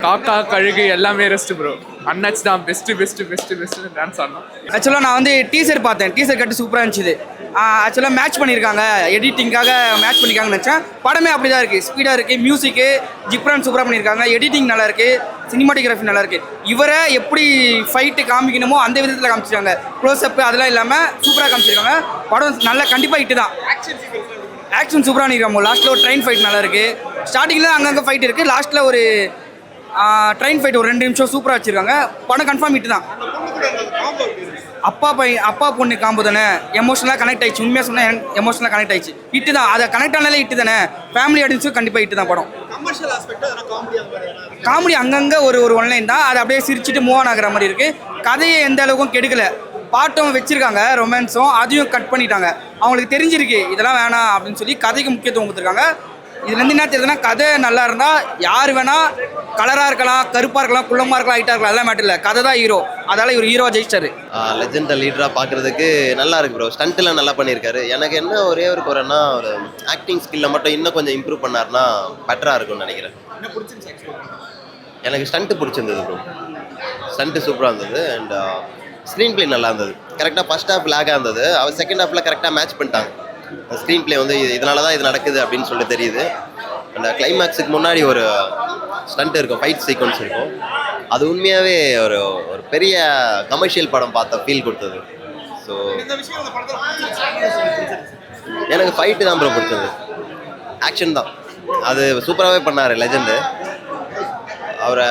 காக்கா கழுகு எல்லாமே ரெஸ்ட் ப்ரோ. அண்ணாச்சி தான் best best best best dance ஆடணும். ஆக்சுவலாக நான் வந்து டீசர் பார்த்தேன். டீசர் கட்டு சூப்பராக இருந்துச்சு. ஆக்சுவலாக மேட்ச் பண்ணியிருக்காங்க, எடிட்டிங்காக மேட்ச் பண்ணியிருக்காங்கன்னு நினச்சேன். படமே அப்படி தான் இருக்குது, ஸ்பீடாக இருக்குது. மியூசிக்கு ஜிப்ரான் சூப்பராக பண்ணியிருக்காங்க, எடிட்டிங் நல்லா இருக்குது, சினிமாட்டோகிராஃபி நல்லா இருக்குது. இவரை எப்படி ஃபைட்டு காமிக்கணுமோ அந்த விதத்தில் காமிச்சிருக்காங்க. க்ளோஸ்அப் அதெல்லாம் இல்லாமல் சூப்பராக காமிச்சிருக்காங்க. படம் நல்லா கண்டிப்பாக ஹிட்டு தான். ஆக்ஷன் சூப்பராக பண்ணியிருக்காங்க. லாஸ்ட்டில் ஒரு ட்ரெயின் ஃபைட் நல்லா இருக்குது. ஸ்டார்டிங்கில் அங்கங்கே ஃபைட் இருக்குது, லாஸ்ட்டில் ஒரு ட்ரெயின் ஃபைட் ஒரு 2 நிமிஷம் சூப்பராக வச்சுருக்காங்க. படம் கன்ஃபார்ம் ஹிட்டு தான். அப்பா பொண்ணு காம்போ தானே, எமோஷனலாக கனெக்ட் ஆயிடுச்சு. உண்மையாக சொன்னால் எமோஷனலாக கனெக்ட் ஆயிடுச்சு. ஹிட்டு தான். அதை கனெக்ட் ஆனாலே ஹிட்டு தானே. ஃபேமிலி ஆடியன்ஸும் கண்டிப்பாக ஹிட்டு தான் படம். காமெடி அங்கங்கே ஒரு ஒன்லைன் தான், அதை அப்படியே சிரிச்சுட்டு மூவ் ஆன் ஆகிற மாதிரி இருக்குது. கதையை எந்த அளவுக்கும் கெடுக்கலை. பாட்டும் வச்சுருக்காங்க, ரொமான்ஸும் அதையும் கட் பண்ணிட்டாங்க. அவங்களுக்கு தெரிஞ்சிருக்கு இதெல்லாம் வேணாம் அப்படின்னு சொல்லி கதைக்கு முக்கியத்துவம் கொடுத்துருக்காங்க. இதுலேருந்து என்ன தெரியுதுன்னா, கதை நல்லா இருந்தால் யார் வேணால் கலராக இருக்கலாம், கருப்பாக இருக்கலாம், குள்ளமாக இருக்கலாம், ஹைட்டாக இருக்கலாம், அதெல்லாம் மேட்டர் இல்லை. கதை தான் ஹீரோ. அதால் இவர் ஹீரோவாக ஜெயிச்சாரு. லெஜெண்ட் லீடராக பார்க்குறதுக்கு நல்லா இருக்கு ப்ரோ. ஸ்டண்ட்லாம் நல்லா பண்ணியிருக்காரு. எனக்கு என்ன ஒரே ஒரு குறைன்னா, ஒரு ஆக்டிங் ஸ்கில்லை மட்டும் இன்னும் கொஞ்சம் இம்ப்ரூவ் பண்ணார்னா பெட்டராக இருக்கும்னு நினைக்கிறேன். எனக்கு ஸ்டண்ட்டு பிடிச்சிருந்தது ப்ரோ. ஸ்டண்ட்டு சூப்பராக இருந்தது. அண்ட் ஸ்க்ரீன் பிளே நல்லா இருந்தது. கரெக்டாக ஃபர்ஸ்ட் ஹாஃப் லேகாக இருந்தது, அவர் செகண்ட் ஹாஃபில் கரெக்டாக மேட்ச் பண்ணிட்டாங்க. ஸ்க்ரீன் பிளே வந்து இதனால தான் இது நடக்குது அப்படின்னு சொல்லிட்டு தெரியுது. அந்த கிளைமேக்ஸுக்கு முன்னாடி ஒரு ஸ்டண்ட் இருக்கும், ஃபைட் சீக்வன்ஸ் இருக்கும். அது உண்மையாகவே ஒரு பெரிய கமர்ஷியல் படம் பார்த்த ஃபீல் கொடுத்தது. ஸோ எனக்கு ஃபைட்டு தான் ப்ரோ பிடிச்சது. ஆக்ஷன் தான், அது சூப்பராகவே பண்ணார் லெஜெண்டு. அவரை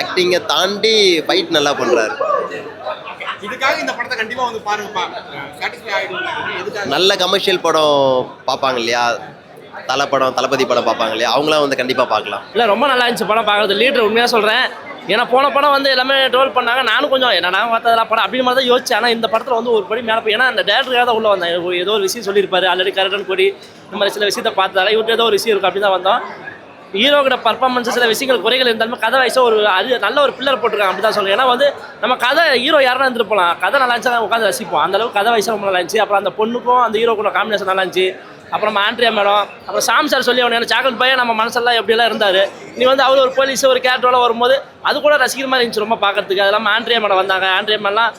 ஆக்டிங்கை தாண்டி ஃபைட் நல்லா பண்ணுறாரு. இதுக்காக இந்த படத்தை கண்டிப்பா வந்து பாருங்கப்பா, சாட்டிஸ்ஃபை ஆயிடுங்க. நல்ல கமர்ஷியல் படம் பார்ப்பாங்க இல்லையா, தளபதி படம் பார்ப்பாங்க இல்லையா, அவங்களாம் வந்து கண்டிப்பாக பார்க்கலாம். இல்லை, ரொம்ப நல்லா இருந்துச்சு படம் பார்க்குறது. லீடர் உண்மையாக சொல்கிறேன். ஏன்னா போன படம் வந்து எல்லாமே ட்ரோல் பண்ணாங்க. நானும் கொஞ்சம் நான் பார்த்ததெல்லாம் படம் அப்படின்னு மாதிரி தான் யோசிச்சேன். ஆனால் இந்த படத்தில் வந்து ஒரு படி மேலே போய், ஏன்னா அந்த டேரக்டருக்காக தான் உள்ளே வந்தேன். ஏதோ ஒரு விஷயம் சொல்லியிருப்பாரு, ஆல்ரெடி கரெக்டான கொடி இந்த மாதிரி சில விஷயத்தை பார்த்ததால இவருக்கு ஏதோ ஒரு விஷயம் இருக்குது அப்படி தான் வந்தோம். ஹீரோக்கிட்ட பர்ஃபார்மன்ஸ் சில விஷயங்கள் குறைகள் இருந்தாலுமே கதை வயசாக ஒரு அது நல்ல ஒரு பில்லர் போட்டிருக்காங்க அப்படி தான் சொல்லுங்கள். ஏன்னா வந்து நம்ம கதை ஹீரோ யாரும் இருந்துட்டு போகலாம், கதை நல்லா இருந்துச்சு, அதை உட்காந்து ரசிப்போம். அந்தளவுக்கு கதை வயசாக ரொம்ப நல்லா இருந்துச்சு. அப்புறம் அந்த பொண்ணுக்கும் அந்த ஹீரோக்கும் காம்பினேஷன் நல்லா இருந்துச்சு. அப்புறம் ஆண்ட்ரியா மேடம், அப்புறம் சாம் சார் சொல்லி அவன் சாக்லேட் பையன் நம்ம மனசெல்லாம் எப்படியெல்லாம் இருந்தார். நீ வந்து அவர் ஒரு போலீஸ் ஒரு கேரக்டரோட வரும்போது அது கூட ரசிக்கிற மாதிரி இருந்துச்சு ரொம்ப பார்க்கறதுக்கு. அதெல்லாம் ஆண்ட்ரியா மேடம் வந்தாங்க. ஆண்ட்ரியா மேடம்லாம்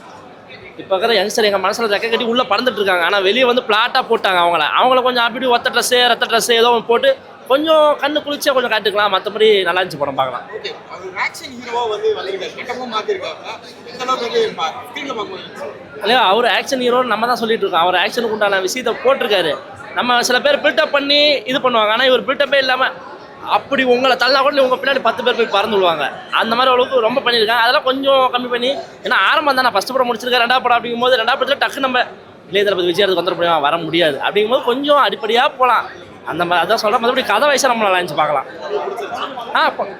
இப்போ இருக்கிற யங்ஸ்டர் எங்கள் மனசில் ரெக்க கட்டி உள்ளே பறந்துட்டு இருக்காங்க. ஆனால் வெளியே வந்து பிளாட்டாக போட்டாங்க. அவங்கள கொஞ்சம் அப்படி ஒத்த ட்ரெஸ்ஸு ரத்த ட்ரெஸ்ஸு ஏதோ போட்டு கொஞ்சம் கண்ணு குளிச்சா கொஞ்சம் காட்டுக்கலாம். மற்றபடி நல்லா இருந்துச்சு படம் பார்க்கலாம். ஓகே, அவர் ஆக்ஷன் ஹீரோவா வந்து வந்திருக்காரு, கட்டமா மாத்திருக்காங்க. எந்த அளவுக்கு ஸ்கிரீன்ல பார்க்கும்போது இல்லையா, அவர் ஆக்ஷன் ஹீரோன்னு நம்ம தான் சொல்லிட்டு இருக்கோம். அவர் ஆக்ஷனுக்கு உண்டான விஷயத்தை போட்டிருக்காரு. நம்ம சில பேர் பில்டப் பண்ணி இது பண்ணுவாங்க. ஆனால் இவர் பில்டப்பே இல்லாமல் அப்படி உங்களை தள்ளா கூட உங்கள் பின்னாடி 10 பேர் போய் பறந்து விடுவாங்க. அந்த மாதிரி அளவுக்கு ரொம்ப பண்ணியிருக்காங்க. அதெல்லாம் கொஞ்சம் கம்மி பண்ணி, ஏன்னா ஆரம்பம் தான் நான் ஃபஸ்ட் படம் முடிச்சிருக்கேன். 2வது படம் அப்படிங்கும்போது 2வது படத்தில் டக்கு நம்ம இளைய தளபதி விஜயத்துக்கு வந்துட வர முடியாது. அப்படிங்கும்போது கொஞ்சம் அடிப்படையாக போகலாம். அந்த மாதிரி அதான் சொல்கிறேன். மற்றபடி கதை வயசாக ரொம்ப நல்லா இருந்துச்சு பார்க்கலாம்.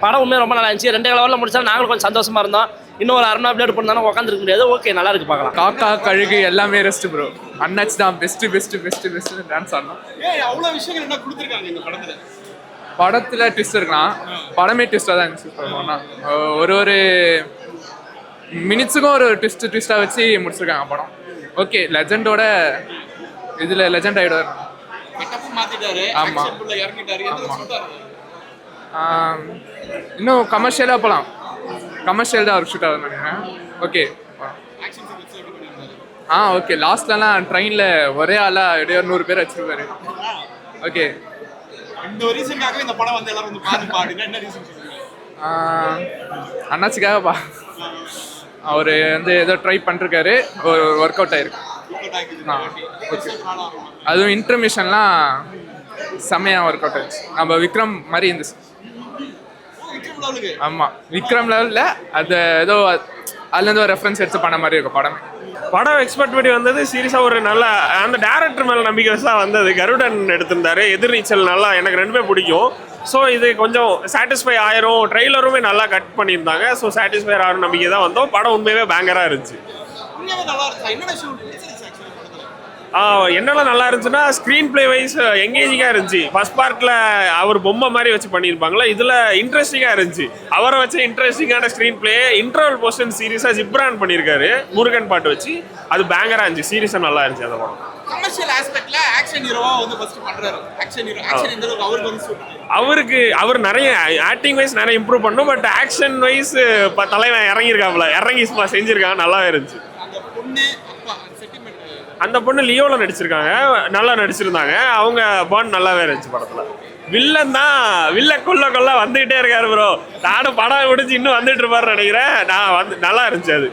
படம் உண்மையாக ரொம்ப நல்லா இருந்துச்சு. 2 லெவலில் முடிச்சாலும் நாங்களும் கொஞ்சம் சந்தோஷமாக இருந்தோம். இன்னும் ஒரு 1/2 அப்டேட் பண்ணாலும் உட்காந்துருக்க முடியாது. ஓகே, நல்லா இருக்கு பார்க்கலாம். காக்கா கழுகு எல்லாமே ரெஸ்ட் ப்ரோ. அண்ணாச்சி தான் best best best best dance ஆடணும். அவ்வளோ விஷயங்கள் என்ன கொடுத்துருக்காங்க இந்த படத்தில் ட்விஸ்ட் இருக்கலாம். படமே ட்விஸ்ட்டாக தான் இருந்துச்சு சொல்லணும்னா. ஒரு மினிட்ஸுக்கும் ஒரு ட்விஸ்ட்டாக வச்சு முடிச்சிருக்காங்க படம். ஓகே, லெஜெண்டோட இதில் லெஜெண்ட் ஆகிடுவார். ஆமாம், இன்னும் கமர்ஷியலாக போகலாம். கமர்ஷியல் தான் அவர் ஷூட் ஆகுதுன்னு நினைக்கிறேன். ஓகே ஓகே, லாஸ்ட்லலாம் ட்ரெயினில் ஒரே ஆளாக எப்படியோ 100 பேர் வச்சுருப்பாரு. ஓகே, இந்த படம் வந்து எல்லாரும் வந்து பாருங்க அப்படின்னா என்ன ரீசன் சொல்லுங்க? அண்ணாச்சிக்காகப்பா. அவர் வந்து ஏதோ ட்ரை பண்ணிருக்காரு, ஒரு ஒர்க் அவுட் ஆயிருக்கு. ஓகே, அதுவும் இன்டர்மிஷன்லாம் செம்மையாக ஒர்க் அவுட் ஆயிடுச்சு. நம்ம விக்ரம் மாதிரி இருந்துச்சு. ஆமாம், விக்ரம் லெவலில் அது ஏதோ அதுலேருந்து ஒரு ரெஃபரன்ஸ் எடுத்து பண்ண மாதிரி இருக்கும் படமே. படம் எக்ஸ்பெக்ட் பண்ணி வந்தது சீரியஸாக ஒரு நல்ல அந்த டேரக்டர் மேலே நம்பிக்கை தான் வந்தது. கருடன் எடுத்திருந்தாரு, எதிர்நீச்சல் நல்லா எனக்கு 2மே பிடிக்கும். ஸோ இது கொஞ்சம் சாட்டிஸ்ஃபை ஆயிரும். ட்ரெய்லருமே நல்லா கட் பண்ணியிருந்தாங்க. ஸோ சாட்டிஸ்ஃபை ஆகிற நம்பிக்கை தான் வந்தோம். படம் உண்மையாகவே பேங்கராக இருந்துச்சு. என்னெல்லாம் நல்லா இருந்துச்சுன்னா, ஸ்க்ரீன் பிளே வைஸ் எங்கேஜிங்காக இருந்துச்சு. ஃபர்ஸ்ட் பார்ட்டில் அவர் பொம்மை மாதிரி வச்சு பண்ணியிருப்பாங்களா, இதில் இன்ட்ரெஸ்டிங்காக இருந்துச்சு. அவரை வச்சு இன்ட்ரெஸ்டிங்கான ஸ்க்ரீன் பிளே. இன்டர்வல் போர்ஷன் சீரியஸாக ஜிப்ரான் பண்ணியிருக்காரு, முருகன் பாட்டு வச்சு. அது பேங்கராக இருந்துச்சு. சீரியஸாக நல்லா இருந்துச்சு அந்த படம். கமர்ஷியல் ஆஸ்பெக்ட்ல ஆக்ஷன் ஹீரோவா வந்து ஃபர்ஸ்ட் பண்றாரு. ஆக்ஷன் ஹீரோ ஆக்ஷன் எந்த அளவுக்கு அவருக்கு வந்து சூட் அவர் நிறைய ஆக்டிங் வைஸ் நிறைய இம்ப்ரூவ் பண்ணும். பட் ஆக்ஷன் வைஸ் தலைவன் இறங்கியிருக்காப்புல இறங்கி செஞ்சிருக்காங்க, நல்லாவே இருந்துச்சு. அந்த பொண்ணு அப்பா சென்டிமெண்ட் அந்த பொண்ணு லியோவில் நடிச்சிருக்காங்க, நல்லா நடிச்சிருந்தாங்க. அவங்க பாண்ட் நல்லாவே இருந்துச்சு படத்தில். வில்லன் கொல்ல வந்துகிட்டே இருக்காரு ப்ரோ. நானும் படம் முடிஞ்சு இன்னும் வந்துட்டு இருப்பாருன்னு நினைக்கிறேன். நான் நல்லா இருந்துச்சு அது.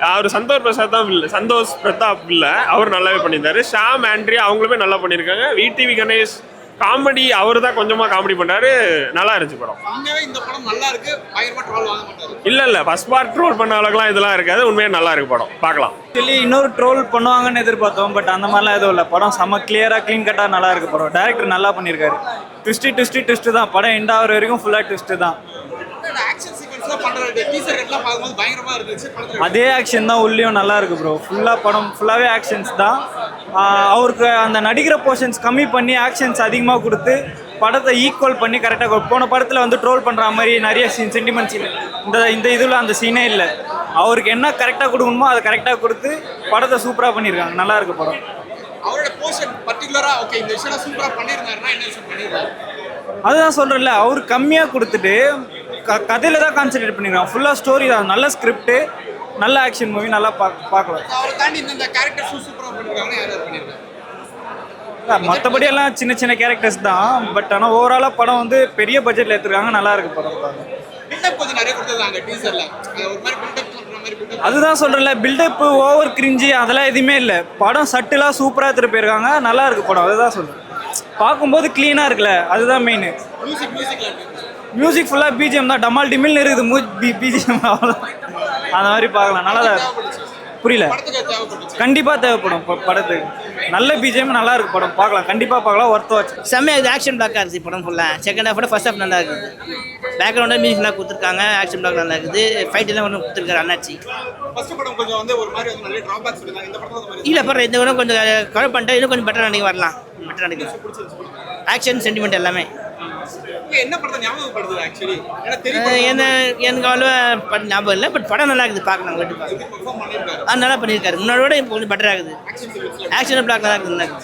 அவர் சந்தோஷ் பிரதாப் இல்லை, அவர் நல்லாவே பண்ணியிருந்தாரு. ஷாம் ஆண்ட்ரியா அவங்களுமே நல்லா பண்ணியிருக்காங்க. விடிவி கணேஷ் காமெடி அவர் தான் கொஞ்சமாக காமெடி பண்ணாரு, நல்லா இருந்துச்சு படம். உண்மையாவே இந்த படம் நல்லா இருக்கு. பயங்கரமா ட்ரோல் வாங்க மாட்டாரு. இல்லை ஃபர்ஸ்ட் பார்ட் ட்ரோல் பண்ண அளவுக்குலாம் இதெல்லாம் இருக்காது. உண்மையாக நல்லா இருக்கு படம், பார்க்கலாம். ஆக்சுவலி இன்னொரு ட்ரோல் பண்ணுவாங்கன்னு எதிர்பார்த்தோம், பட் அந்த மாதிரிலாம் எதுவும் இல்லை. படம் செம்ம கிளியராக க்ளீன் கட்டாக நல்லா இருக்கு படம். டேரக்டர் நல்லா பண்ணியிருக்காரு. ட்விஸ்ட்டு தான் படம் எண்ட் ஆகிற வரைக்கும் ஃபுல்லாக ட்விஸ்ட்டு தான். ஆக்ஷன் சீக்வென்ஸ்லாம் பண்றாரு. டீசர் எல்லாம் பார்க்கும்போது பயங்கரமா இருந்துச்சு. படத்துல அதே ஆக்ஷன் தான் உள்ளேயும் நல்லா இருக்கு ப்ரோ. படம் ஃபுல்லாகவே ஆக்ஷன்ஸ் தான். அவருக்கு அந்த நடிக்கிற போர்ஷன்ஸ் கம்மி பண்ணி ஆக்ஷன்ஸ் அதிகமாக கொடுத்து படத்தை ஈக்குவல் பண்ணி கரெக்டாக. போன படத்தில் வந்து ட்ரோல் பண்ணுற மாதிரி நிறைய சென்டிமெண்ட் சீன் இந்த இதில் அந்த சீனே இல்லை. அவருக்கு என்ன கரெக்டாக கொடுக்கணுமோ அதை கரெக்டாக கொடுத்து படத்தை சூப்பராக பண்ணியிருக்காங்க, நல்லா இருக்கு படம். அவரோட போர்ஷன் பர்టిక్యులரா ஓகே இந்த விஷயம் சூப்பரா பண்ணிருந்தாருன்னா என்ன விஷயம் பண்ணிருக்காரு? அதுதான் சொல்கிறேன்ல, அவர் கம்மியாக கொடுத்துட்டு கதையில் தான் கான்சென்ட்ரேட் பண்ணிருக்காங்க. ஃபுல்லாக ஸ்டோரி தான், நல்ல ஸ்கிரிப்ட், நல்ல ஆக்ஷன் மூவி, நல்லா பார்க்கலாம். அவரை தாண்டி இந்த கேரக்டர் சூப்பரா பண்ணிருக்காங்கன்னா யார் பண்ணிருக்காங்க? மற்றபடி எல்லாம் சின்ன கேரக்டர்ஸ் தான். பட் ஆனால் ஓவராலாக படம் வந்து பெரிய பட்ஜெட்டில் எடுத்துருக்காங்க, நல்லா இருக்கு படம். பில்டப் கொஞ்சம் நிறைய கொடுத்துருக்காங்க டீசர்ல. ஒரு மாதிரி பில்டப் பண்ற மாதிரி பில்டப். அதுதான் சொல்கிறேன்ல, பில்டப் ஓவர் கிரிஞ்சி அதெல்லாம் எதுவுமே இல்லை. படம் சட்டிலாக சூப்பராக எடுத்துகிட்டு போயிருக்காங்க, நல்லா இருக்கு படம். அதுதான் சொல்கிறேன், பார்க்கும்போது க்ளீனாக இருக்குல்ல, அதுதான் மெயின். மியூசிக் ஃபுல்லாக பிஜிஎம் தான், டமால் டிமில்னு இருக்குது பிஜிஎம், அவ்வளோ அந்த மாதிரி பார்க்கலாம். நல்லா தான் புரியல. கண்டிப்பாக தேவைப்படும் படத்துக்கு. நல்ல பிஜிஎம், நல்லா இருக்கு படம், பார்க்கலாம், கண்டிப்பாக பார்க்கலாம், ஒர்த் வாட்ச். செம்மையாக இருக்குது. ஆக்ஷன் பிளாக்காக இருந்துச்சு படம் ஃபுல்லாக. செகண்ட் ஹாஃபோட ஃபர்ஸ்ட் ஹாஃப் நல்லா இருக்குது. பேக்ரவுண்டாக மியூசிக் நல்லா கொடுத்துருக்காங்க. ஆக்ஷன் பிளாக் நல்லா இருக்குது. ஃபைட் எல்லாம் ஒன்று கொடுத்துருக்காரு அண்ணாச்சி. ஃபர்ஸ்ட் படம் கொஞ்சம் வந்து ஒரு மாதிரி வந்து நிறைய டிராபேக்ஸ் இருக்காங்க. இந்த படத்துல அந்த மாதிரி இல்லை படம் இந்த விட கொஞ்சம் கவர் பண்ணிட்டு இன்னும் கொஞ்சம் பெட்டராக நினைக்க வரலாம். பெட்டராக நினைக்கலாம். ஆக்ஷன் சென்டிமெண்ட் எல்லாமே. என்ன படத்தை ஞாபகப்படுத்துது ஆக்சுவலி? ஏன்னா தெரியும் எனக்கு அவ்வளோ ஞாபகம் இல்லை, பட் படம் நல்லா இருக்குது, பார்க்கலாம். பெர்ஃபார்ம் பண்ணிருக்காரு. அது நல்லா பண்ணியிருக்காரு. முன்னாடி விட இப்போ கொஞ்சம் பெட்டராக இருக்குது. ஆக்ஷன் பிளாக் நல்லா இருக்குது.